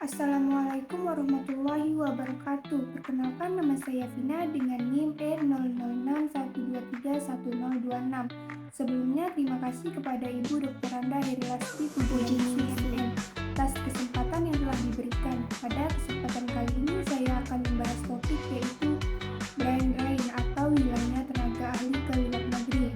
Assalamualaikum warahmatullahi wabarakatuh. Perkenalkan, nama saya Vina dengan NIM E0061231026. Sebelumnya terima kasih kepada Ibu Dr. Randa Herilasti Pujiastuti MM atas kesempatan yang telah diberikan. Pada kesempatan kali ini saya akan membahas topik yaitu brain drain atau hilangnya tenaga ahli ke luar negeri.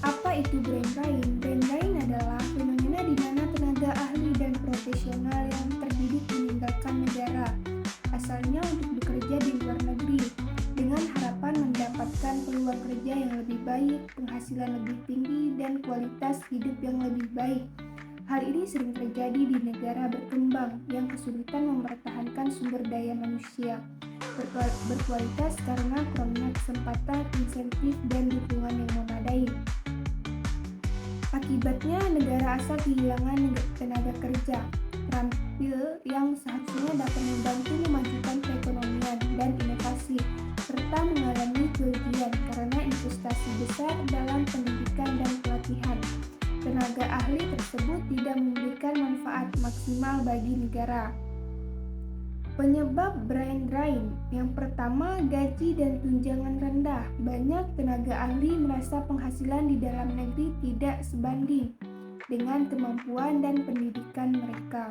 Apa itu brain drain? Brain drain adalah fenomena di mana tenaga ahli dan profesional yang terdidik meninggalkan negara asalnya untuk bekerja di luar negeri dengan harapan mendapatkan peluang kerja yang lebih baik, penghasilan lebih tinggi, dan kualitas hidup yang lebih baik. Hal ini sering terjadi di negara berkembang yang kesulitan mempertahankan sumber daya manusia berkualitas karena kurangnya kesempatan, insentif, dan dukungan yang memadai. Akibatnya, negara asal kehilangan tenaga kerja terampil yang seharusnya dapat membantu memajukan perekonomian dan inovasi, serta mengalami kerugian karena investasi besar dalam pendidikan dan pelatihan. Tenaga ahli tersebut tidak memberikan manfaat maksimal bagi negara. Penyebab brain drain. Yang pertama, gaji dan tunjangan rendah. Banyak tenaga ahli merasa penghasilan di dalam negeri tidak sebanding dengan kemampuan dan pendidikan mereka.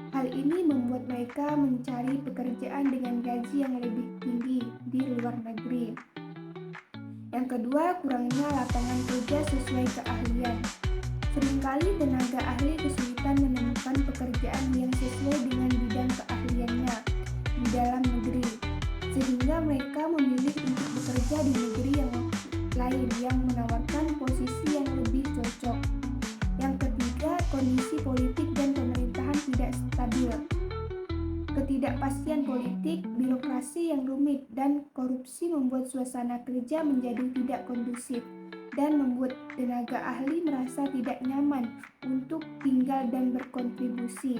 Hal ini membuat mereka mencari pekerjaan dengan gaji yang lebih tinggi di luar negeri. Yang kedua, kurangnya lapangan kerja sesuai keahlian. Seringkali tenaga ahli kesulitan menemukan pekerjaan yang sesuai dengan bidang keahliannya di dalam negeri, sehingga mereka memilih untuk bekerja di negeri yang lain yang menawarkan posisi yang lebih cocok. Yang ketiga, kondisi politik dan pemerintahan tidak stabil. Ketidakpastian politik, birokrasi yang rumit, dan korupsi membuat suasana kerja menjadi tidak kondusif dan membuat tenaga ahli merasa tidak nyaman untuk tinggal dan berkontribusi.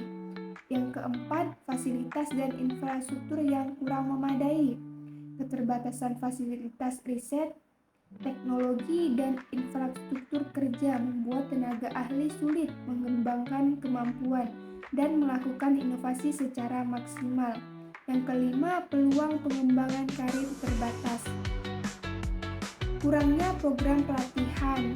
Yang keempat, fasilitas dan infrastruktur yang kurang memadai. Keterbatasan fasilitas riset, teknologi, dan infrastruktur kerja membuat tenaga ahli sulit mengembangkan kemampuan dan melakukan inovasi secara maksimal. Yang kelima, peluang pengembangan karir terbatas. Kurangnya program pelatihan,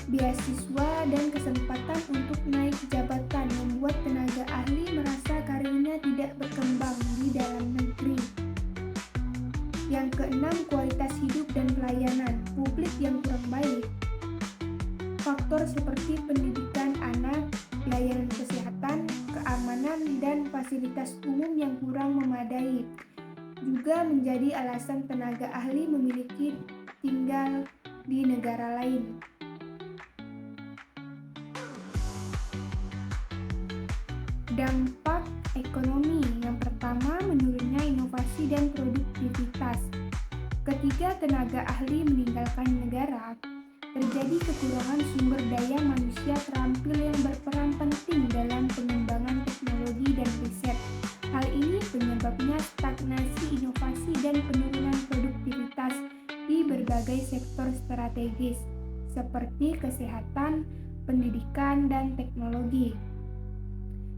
beasiswa, dan kesempatan untuk naik jabatan membuat tenaga ahli merasa karirnya tidak berkembang di dalam negeri. Yang keenam, kualitas hidup dan pelayanan publik yang kurang baik. Faktor seperti pendidikan anak, layanan kesehatan, keamanan, dan fasilitas umum yang kurang memadai juga menjadi alasan tenaga ahli memiliki tinggal di negara lain. Dampak ekonomi. Yang pertama, menurunnya inovasi dan produktivitas. Ketika tenaga ahli meninggalkan negara, terjadi kekurangan sumber daya manusia terampil yang berperan penting dalam pengembangan teknologi dan riset. Hal ini penyebabnya stagnasi inovasi dan penurunan produktivitas di berbagai sektor strategis seperti kesehatan, pendidikan, dan teknologi,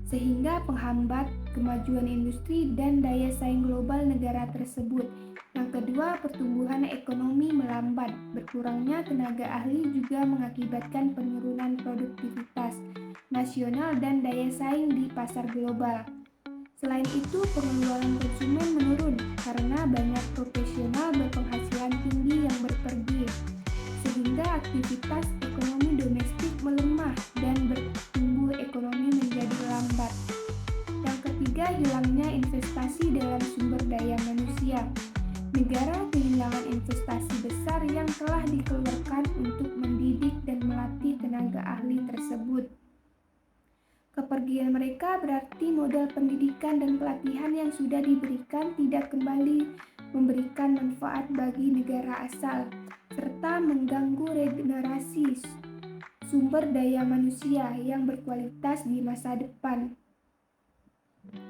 sehingga penghambat kemajuan industri dan daya saing global negara tersebut. Yang kedua, pertumbuhan ekonomi melambat. Berkurangnya tenaga ahli juga mengakibatkan penurunan produktivitas nasional dan daya saing di pasar global. Selain itu, pengeluaran konsumen menurun karena banyak profesional berpenghasilan tinggi yang berpergi, sehingga aktivitas ekonomi domestik melemah dan bertumbuh ekonomi menjadi lambat. Yang ketiga, hilangnya investasi dalam sumber daya manusia. Negara kehilangan investasi besar yang telah dikeluarkan untuk mendidik dan melatih tenaga ahli tersebut. Kepergian mereka berarti modal pendidikan dan pelatihan yang sudah diberikan tidak kembali memberikan manfaat bagi negara asal, serta mengganggu regenerasi sumber daya manusia yang berkualitas di masa depan.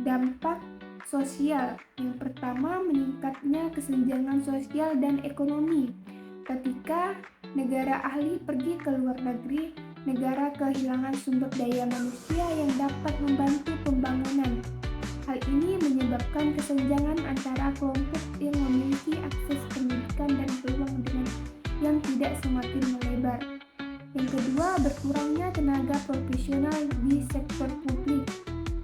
Dampak sosial. Yang pertama, meningkatnya kesenjangan sosial dan ekonomi. Ketika negara ahli pergi ke luar negeri, negara kehilangan sumber daya manusia yang dapat membantu menciptakan kesenjangan antara kelompok yang memiliki akses pendidikan dan peluang dengan yang tidak semakin melebar. Yang kedua, berkurangnya tenaga profesional di sektor publik.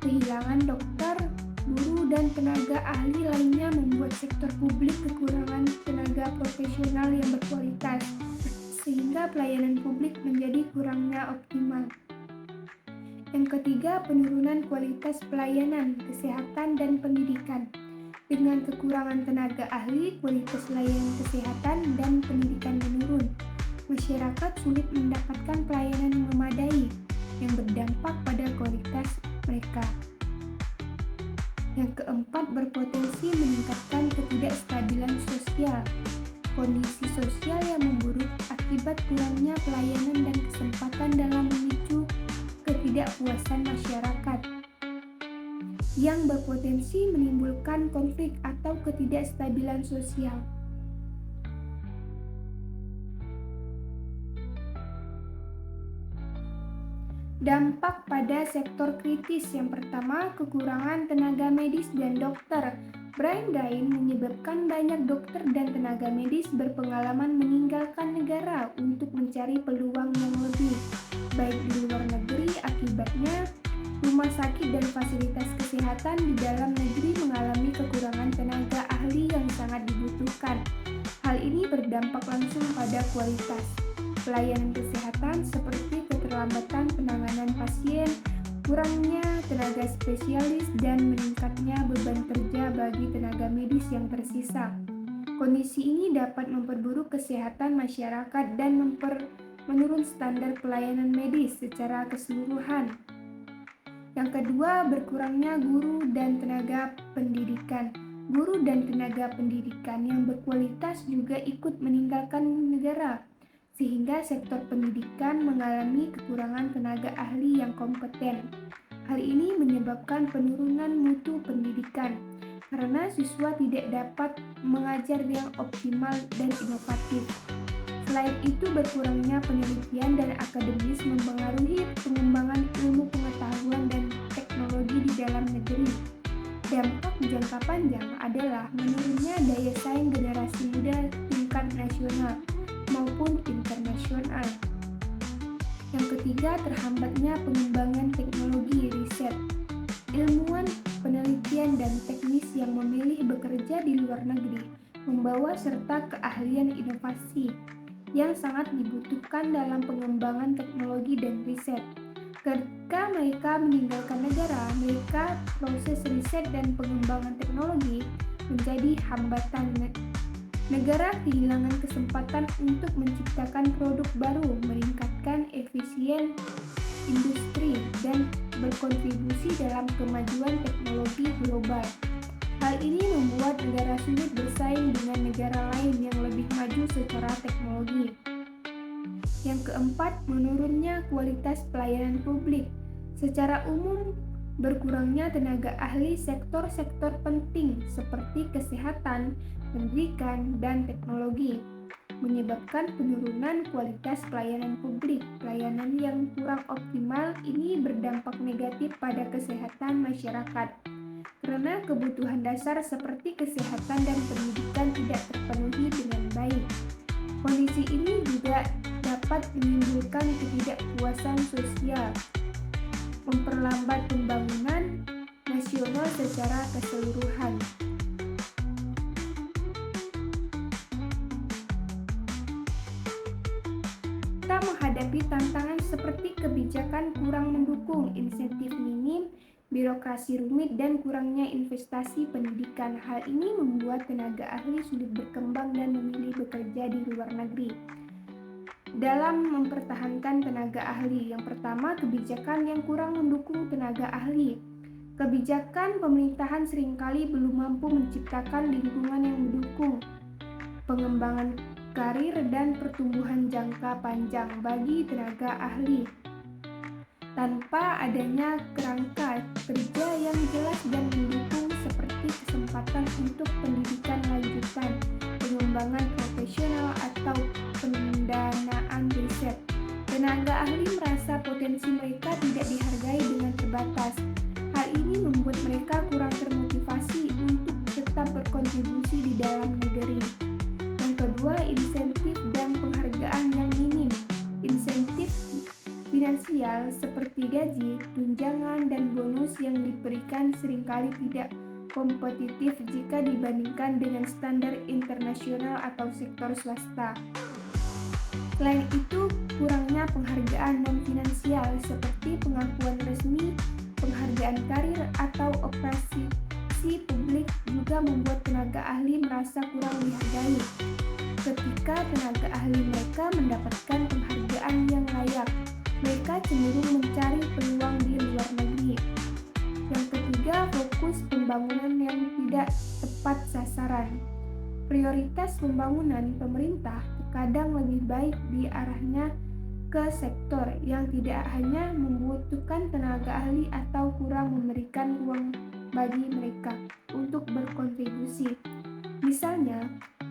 Kehilangan dokter, guru, dan tenaga ahli lainnya membuat sektor publik kekurangan tenaga profesional yang berkualitas, sehingga pelayanan publik menjadi kurangnya optimal. Yang ketiga, penurunan kualitas pelayanan, kesehatan, dan pendidikan. Dengan kekurangan tenaga ahli, kualitas layanan kesehatan dan pendidikan menurun. Masyarakat sulit mendapatkan pelayanan yang memadai yang berdampak pada kualitas mereka. Yang keempat, berpotensi meningkatkan ketidakstabilan sosial. Kondisi sosial yang memburuk akibat kurangnya pelayanan dan kesempatan dalam memicu ketidakpuasan masyarakat yang berpotensi menimbulkan konflik atau ketidakstabilan sosial. Dampak pada sektor kritis. Yang pertama, kekurangan tenaga medis dan dokter. Brain drain menyebabkan banyak dokter dan tenaga medis berpengalaman meninggalkan negara untuk mencari peluang yang lebih baik di luar negeri. Akibatnya, rumah sakit dan fasilitas kesehatan di dalam negeri mengalami kekurangan tenaga ahli yang sangat dibutuhkan. Hal ini berdampak langsung pada kualitas pelayanan kesehatan seperti keterlambatan penanganan pasien, kurangnya tenaga spesialis, dan meningkatnya beban kerja bagi tenaga medis yang tersisa. Kondisi ini dapat memperburuk kesehatan masyarakat dan menurun standar pelayanan medis secara keseluruhan. Yang kedua, berkurangnya guru dan tenaga pendidikan. Guru dan tenaga pendidikan yang berkualitas juga ikut meninggalkan negara, sehingga sektor pendidikan mengalami kekurangan tenaga ahli yang kompeten. Hal ini menyebabkan penurunan mutu pendidikan, karena siswa tidak dapat mengajar yang optimal dan inovatif. Selain itu, berkurangnya penelitian dan akademis mempengaruhi pengembangan ilmu pengetahuan dan teknologi di dalam negeri. Dampak jangka panjang adalah menurunnya daya saing generasi muda tingkat nasional maupun internasional. Yang ketiga, terhambatnya pengembangan teknologi riset. Ilmuwan, penelitian, dan teknis yang memilih bekerja di luar negeri membawa serta keahlian inovasi yang sangat dibutuhkan dalam pengembangan teknologi dan riset. Ketika mereka meninggalkan negara, proses riset dan pengembangan teknologi menjadi hambatan. Negara kehilangan kesempatan untuk menciptakan produk baru, meningkatkan efisien industri, dan berkontribusi dalam kemajuan teknologi global. Hal ini membuat negara sulit bersaing dengan negara lain yang lebih maju secara teknologi. Yang keempat, menurunnya kualitas pelayanan publik. Secara umum, berkurangnya tenaga ahli sektor-sektor penting seperti kesehatan, pendidikan, dan teknologi menyebabkan penurunan kualitas pelayanan publik. Pelayanan yang kurang optimal ini berdampak negatif pada kesehatan masyarakat, karena kebutuhan dasar seperti kesehatan dan pendidikan tidak terpenuhi dengan baik. Kondisi ini juga dapat menimbulkan ketidakpuasan sosial, memperlambat pembangunan nasional secara keseluruhan. Kita menghadapi tantangan seperti kebijakan kurang mendukung, insentif minim, birokrasi rumit, dan kurangnya investasi pendidikan. Hal ini membuat tenaga ahli sulit berkembang dan memilih bekerja di luar negeri. Dalam mempertahankan tenaga ahli, yang pertama, kebijakan yang kurang mendukung tenaga ahli. Kebijakan pemerintahan seringkali belum mampu menciptakan lingkungan yang mendukung pengembangan karir dan pertumbuhan jangka panjang bagi tenaga ahli. Tanpa adanya kerangka kerja yang jelas dan mendukung seperti kesempatan untuk pendidikan lanjutan, pengembangan profesional, atau pendanaan riset, tenaga ahli merasa potensi mereka tidak dihargai dengan terbatas. Hal ini membuat mereka kurang termotivasi untuk dalam negeri. Yang kedua, insentif dan penghargaan yang minim. Insentif finansial seperti gaji, tunjangan, dan bonus yang diberikan seringkali tidak kompetitif jika dibandingkan dengan standar internasional atau sektor swasta. Selain itu, kurangnya penghargaan non-finansial seperti pengakuan resmi, penghargaan karir, atau apresiasi publik juga membuat tenaga ahli merasa kurang dihargai. Ketika tenaga ahli mereka mendapatkan penghargaan yang layak, mereka cenderung mencari peluang di luar negeri. Yang ketiga, fokus pembangunan yang tidak tepat sasaran. Prioritas pembangunan pemerintah terkadang lebih baik diarahnya ke sektor yang tidak hanya membutuhkan tenaga ahli atau kurang memberikan ruang bagi mereka untuk berkontribusi. Misalnya,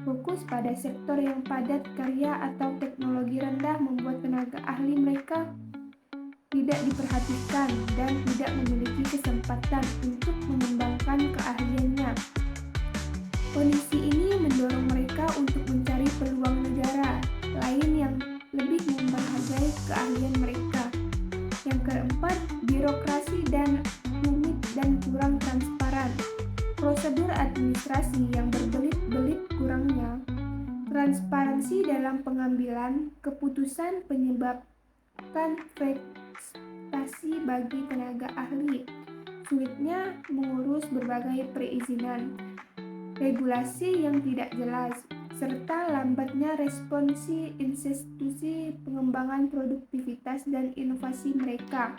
fokus pada sektor yang padat karya atau teknologi rendah membuat tenaga ahli mereka tidak diperhatikan dan tidak memiliki kesempatan untuk mengembangkan keahliannya. Kondisi ini mendorong mereka untuk mencari peluang negara lain yang lebih menghargai keahlian mereka. Yang keempat, birokrasi dan rumit dan kurang transparan. Prosedur administrasi yang berbelit-belit, kurangnya transparansi dalam pengambilan keputusan menyebabkan frustasi bagi tenaga ahli. Sulitnya mengurus berbagai perizinan, regulasi yang tidak jelas, serta lambatnya responsi institusi pengembangan produktivitas dan inovasi mereka.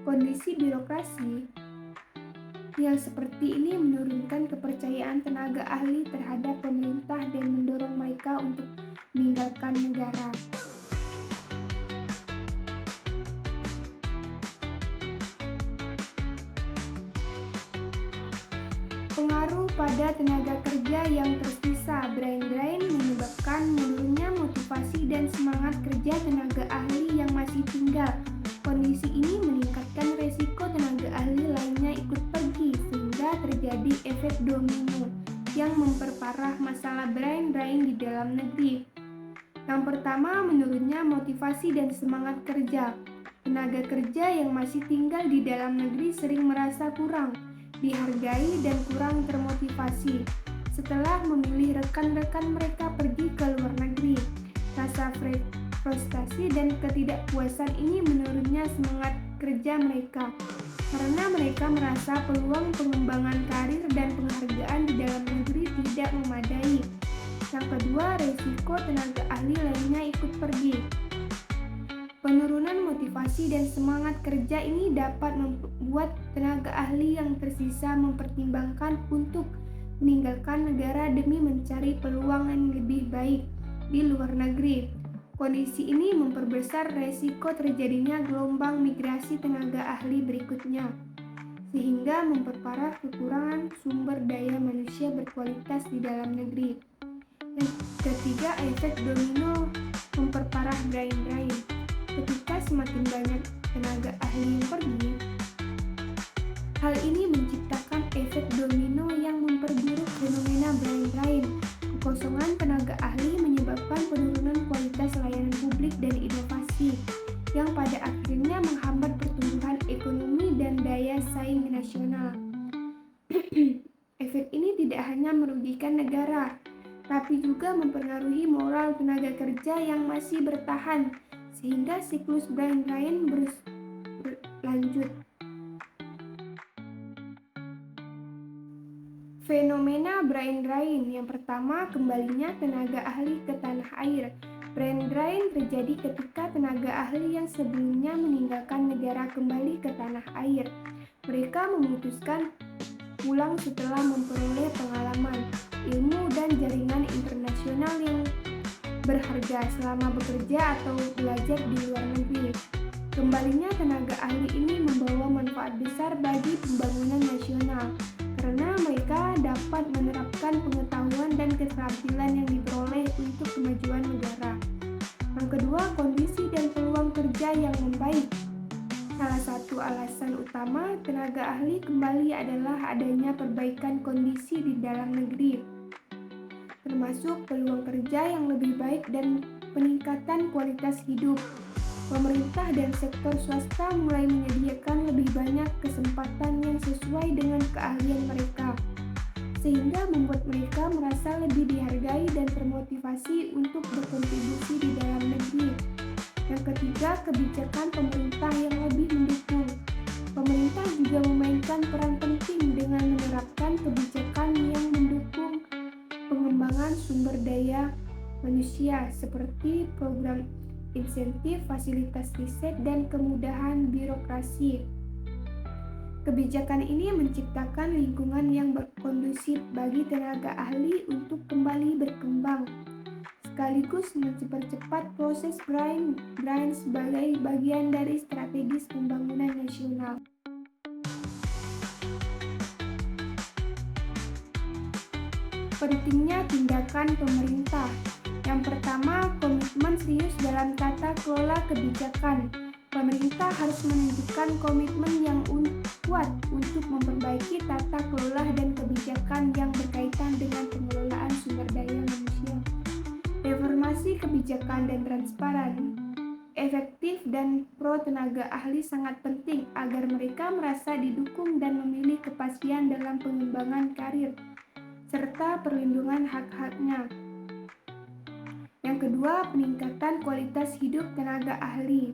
Kondisi birokrasi yang seperti ini menurunkan kepercayaan tenaga ahli terhadap pemerintah dan mendorong mereka untuk meninggalkan negara. Pengaruh pada tenaga kerja yang tersisa. Brain drain menyebabkan menurunnya motivasi dan semangat kerja tenaga ahli yang masih tinggal. Kondisi ini meningkatkan resiko tenaga ahli lainnya ikut pergi, sehingga terjadi efek domino yang memperparah masalah brain drain di dalam negeri. Yang pertama, menurunnya motivasi dan semangat kerja. Tenaga kerja yang masih tinggal di dalam negeri sering merasa kurang dihargai dan kurang termotivasi setelah memilih rekan-rekan mereka pergi ke luar negeri. Rasa frustasi dan ketidakpuasan ini menurunnya semangat kerja mereka karena mereka merasa peluang pengembangan karir dan penghargaan di dalam negeri tidak memadai. Yang kedua, resiko tenaga ahli lainnya ikut pergi. Penurunan motivasi dan semangat kerja ini dapat membuat tenaga ahli yang tersisa mempertimbangkan untuk meninggalkan negara demi mencari peluang yang lebih baik di luar negeri. Kondisi ini memperbesar resiko terjadinya gelombang migrasi tenaga ahli berikutnya, sehingga memperparah kekurangan sumber daya manusia berkualitas di dalam negeri. Yang ketiga, efek domino memperparah brain drain. Ketika semakin banyak tenaga ahli yang pergi, hal ini menciptakan efek domino yang memperburuk fenomena brain drain. Kekosongan tenaga ahli menyebabkan penurunan kualitas layanan publik dan inovasi, yang pada akhirnya menghambat pertumbuhan ekonomi dan daya saing nasional. Efek ini tidak hanya merugikan negara, tapi juga mempengaruhi moral tenaga kerja yang masih bertahan, sehingga siklus brain drain berlanjut. Fenomena brain drain yang pertama, kembalinya tenaga ahli ke tanah air. Brain drain terjadi ketika tenaga ahli yang sebelumnya meninggalkan negara kembali ke tanah air. Mereka memutuskan pulang setelah memperoleh pengalaman, ilmu, dan jaringan internasional yang berharga selama bekerja atau belajar di luar negeri. Kembalinya tenaga ahli ini membawa manfaat besar bagi pembangunan nasional karena mereka dapat menerapkan pengetahuan dan keterampilan yang diperoleh untuk kemajuan negara. Yang kedua, kondisi dan peluang kerja yang membaik. Salah satu alasan utama tenaga ahli kembali adalah adanya perbaikan kondisi di dalam negeri. termasuk peluang kerja yang lebih baik dan peningkatan kualitas hidup. Pemerintah dan sektor swasta mulai menyediakan lebih banyak kesempatan yang sesuai dengan keahlian mereka, sehingga membuat mereka merasa lebih dihargai dan termotivasi untuk berkontribusi di dalam negeri. Yang ketiga, kebijakan pemerintah yang lebih mendukung. Pemerintah juga memainkan peran penting dengan menerapkan kebijakan yang mendukung pengembangan sumber daya manusia seperti program insentif, fasilitas riset, dan kemudahan birokrasi. Kebijakan ini menciptakan lingkungan yang kondusif bagi tenaga ahli untuk kembali berkembang, sekaligus mempercepat proses brain sebagai bagian dari strategis pembangunan nasional. Pentingnya tindakan pemerintah. Yang pertama, komitmen serius dalam tata kelola kebijakan. Pemerintah harus menunjukkan komitmen yang kuat untuk memperbaiki tata kelola dan kebijakan yang berkaitan dengan pengelolaan sumber daya manusia. Reformasi kebijakan dan transparan, efektif dan pro tenaga ahli sangat penting agar mereka merasa didukung dan memilih kepastian dalam pengembangan karir serta perlindungan hak-haknya. Yang kedua, peningkatan kualitas hidup tenaga ahli.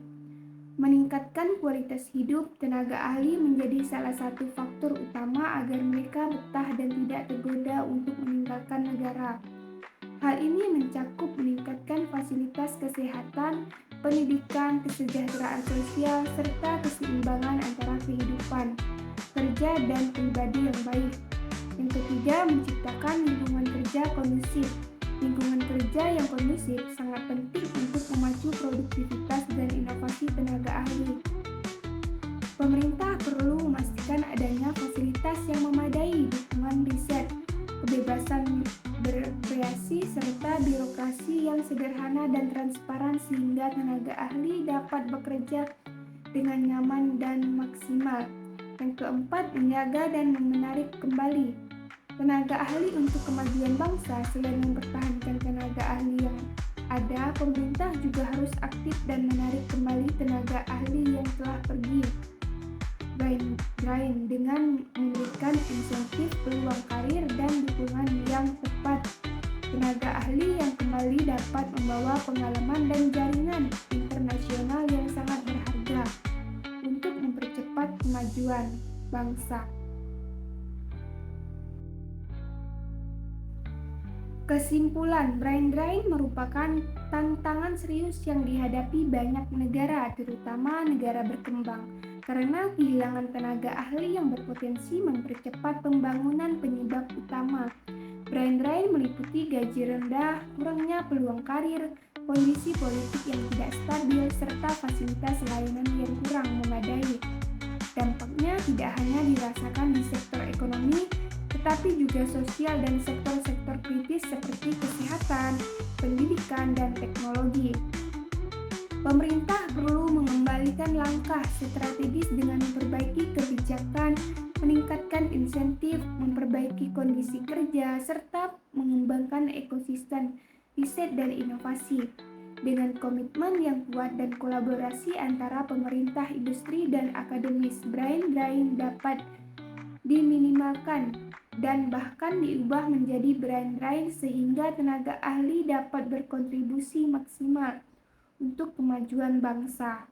Meningkatkan kualitas hidup tenaga ahli menjadi salah satu faktor utama agar mereka betah dan tidak tergoda untuk meninggalkan negara. Hal ini mencakup meningkatkan fasilitas kesehatan, pendidikan, kesejahteraan sosial, serta keseimbangan antara kehidupan kerja dan pribadi yang baik. Yang ketiga, menciptakan lingkungan kerja kondusif. Lingkungan kerja yang kondusif sangat penting untuk memacu produktivitas dan inovasi tenaga ahli. Pemerintah perlu memastikan adanya fasilitas yang memadai, dukungan riset, kebebasan berkreasi, serta birokrasi yang sederhana dan transparan sehingga tenaga ahli dapat bekerja dengan nyaman dan maksimal. Yang keempat, menjaga dan menarik kembali tenaga ahli untuk kemajuan bangsa. Selain mempertahankan tenaga ahli yang ada, pemerintah juga harus aktif dan menarik kembali tenaga ahli yang telah pergi dengan memberikan insentif, peluang karir, dan dukungan yang tepat. Tenaga ahli yang kembali dapat membawa pengalaman dan jaringan internasional yang sangat berharga untuk mempercepat kemajuan bangsa. Kesimpulan, brain drain merupakan tantangan serius yang dihadapi banyak negara, terutama negara berkembang, karena kehilangan tenaga ahli yang berpotensi mempercepat pembangunan. Penyebab utama brain drain meliputi gaji rendah, kurangnya peluang karir, kondisi politik yang tidak stabil, serta fasilitas layanan yang kurang memadai. Dampaknya tidak hanya dirasakan di sektor ekonomi, tetapi juga sosial dan sektor-sektor kritis seperti kesehatan, pendidikan, dan teknologi. Pemerintah perlu mengembalikan langkah strategis dengan memperbaiki kebijakan, meningkatkan insentif, memperbaiki kondisi kerja, serta mengembangkan ekosistem riset dan inovasi. Dengan komitmen yang kuat dan kolaborasi antara pemerintah, industri, dan akademis, brain drain dapat diminimalkan dan bahkan diubah menjadi brain drain sehingga tenaga ahli dapat berkontribusi maksimal untuk kemajuan bangsa.